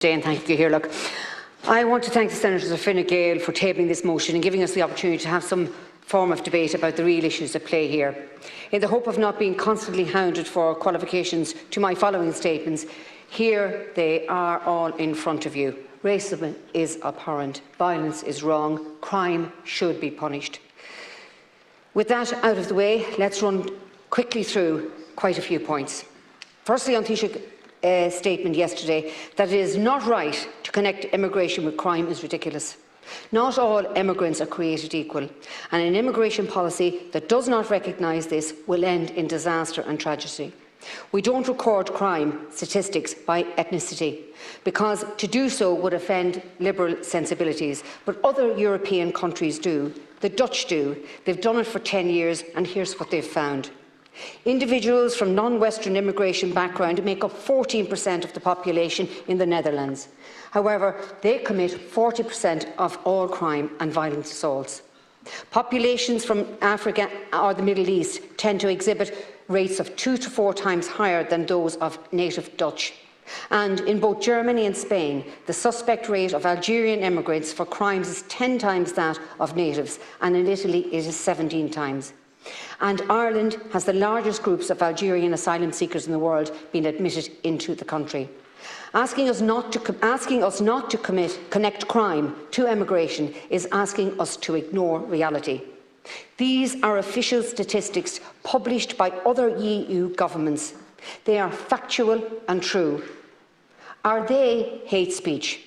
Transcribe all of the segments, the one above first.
And thank you, Hirlock. I want to thank the Senators of Fine Gael for tabling this motion and giving us the opportunity to have some form of debate about the real issues at play here. In the hope of not being constantly hounded for qualifications to my following statements, here they are all in front of you. Racism is abhorrent, violence is wrong, crime should be punished. With that out of the way, let's run quickly through quite a few points. Firstly, on Taoiseach's statement yesterday that it is not right to connect immigration with crime is ridiculous. Not all immigrants are created equal, and an immigration policy that does not recognise this will end in disaster and tragedy. We don't record crime statistics by ethnicity, because to do so would offend liberal sensibilities, but other European countries do. The Dutch do. They've done it for 10 years, and here's what they've found. Individuals from non-Western immigration background make up 14% of the population in the Netherlands. However, they commit 40% of all crime and violent assaults. Populations from Africa or the Middle East tend to exhibit rates of 2 to 4 times higher than those of native Dutch. And in both Germany and Spain, the suspect rate of Algerian immigrants for crimes is 10 times that of natives, and in Italy it is 17 times. And Ireland has the largest groups of Algerian asylum seekers in the world being admitted into the country. Asking us not to connect crime to immigration is asking us to ignore reality. These are official statistics published by other EU governments. They are factual and true. Are they hate speech?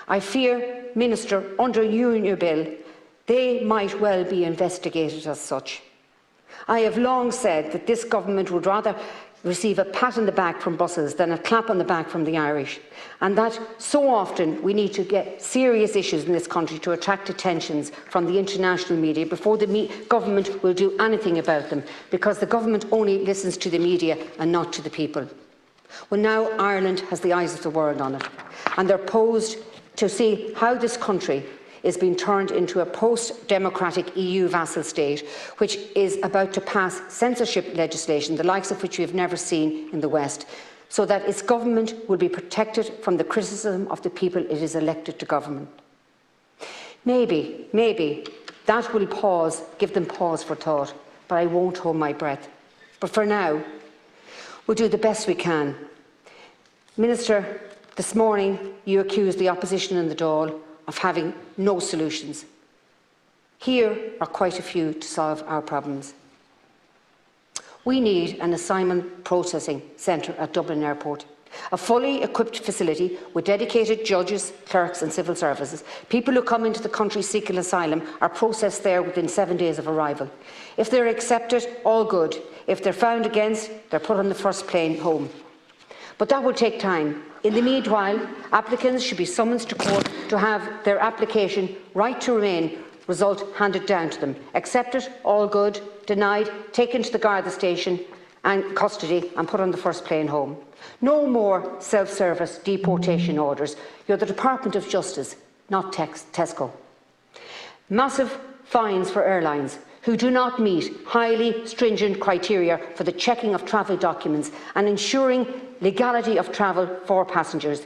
I fear, Minister, under your new bill, they might well be investigated as such. I have long said that this government would rather receive a pat on the back from Brussels than a clap on the back from the Irish, and that so often we need to get serious issues in this country to attract attentions from the international media before the government will do anything about them, because the government only listens to the media and not to the people. Well, now Ireland has the eyes of the world on it, and they're posed to see how this country is being turned into a post-democratic EU vassal state, which is about to pass censorship legislation, the likes of which we have never seen in the West, so that its government will be protected from the criticism of the people it is elected to govern. Maybe that will give them pause for thought, but I won't hold my breath. But for now, we'll do the best we can. Minister, this morning you accused the opposition in the Dáil of having no solutions. Here are quite a few to solve our problems. We need an assignment processing centre at Dublin Airport, a fully equipped facility with dedicated judges, clerks and civil services. People who come into the country seeking asylum are processed there within 7 days of arrival. If they're accepted, all good. If they're found against, they're put on the first plane home. But that will take time. In the meanwhile, applicants should be summoned to court to have their application right to remain result handed down to them. Accepted, all good. Denied, taken to the Garda station and custody and put on the first plane home. No more self-service deportation orders. You're the Department of Justice, not Tesco. Massive fines for airlines who do not meet highly stringent criteria for the checking of travel documents and ensuring legality of travel for passengers.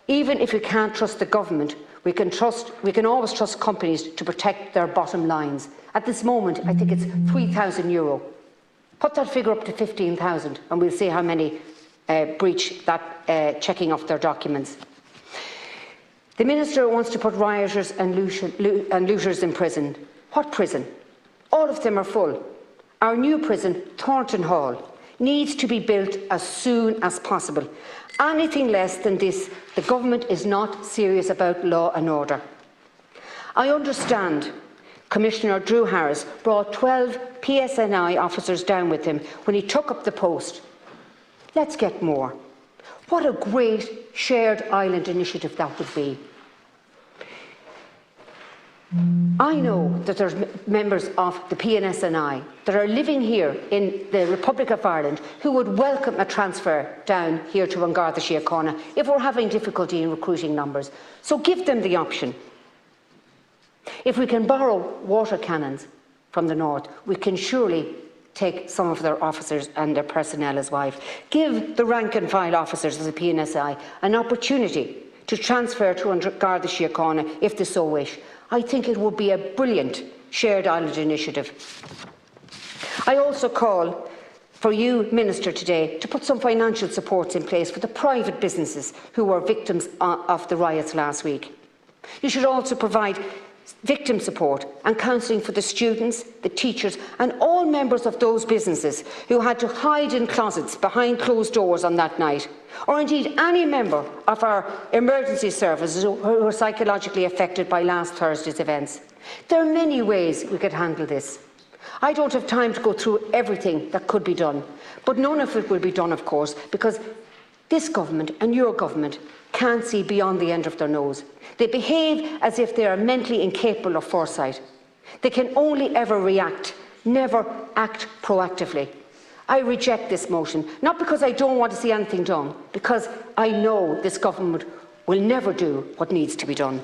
Even if we can't trust the government, we can always trust companies to protect their bottom lines. At this moment, I think it's €3,000. Put that figure up to 15,000 and we'll see how many breach that checking of their documents. The Minister wants to put rioters and looters in prison. What prison? All of them are full. Our new prison, Thornton Hall, needs to be built as soon as possible. Anything less than this, the government is not serious about law and order. I understand Commissioner Drew Harris brought 12 PSNI officers down with him when he took up the post. Let's get more. What a great shared island initiative that would be. I know that there are members of the PNSNI that are living here in the Republic of Ireland who would welcome a transfer down here to Garda Síochána if we're having difficulty in recruiting numbers. So give them the option. If we can borrow water cannons from the north, we can surely take some of their officers and their personnel as well. Give the rank and file officers of the PNSI an opportunity to transfer to Garda Síochána if they so wish. I think it would be a brilliant shared island initiative. I also call for you, Minister, today to put some financial supports in place for the private businesses who were victims of the riots last week. You should also provide victim support and counselling for the students, the teachers and all members of those businesses who had to hide in closets behind closed doors on that night, or indeed any member of our emergency services who were psychologically affected by last Thursday's events. There are many ways we could handle this. I don't have time to go through everything that could be done, but none of it will be done, of course, because this government and your government can't see beyond the end of their nose. They behave as if they are mentally incapable of foresight. They can only ever react, never act proactively. I reject this motion, not because I don't want to see anything done, because I know this government will never do what needs to be done.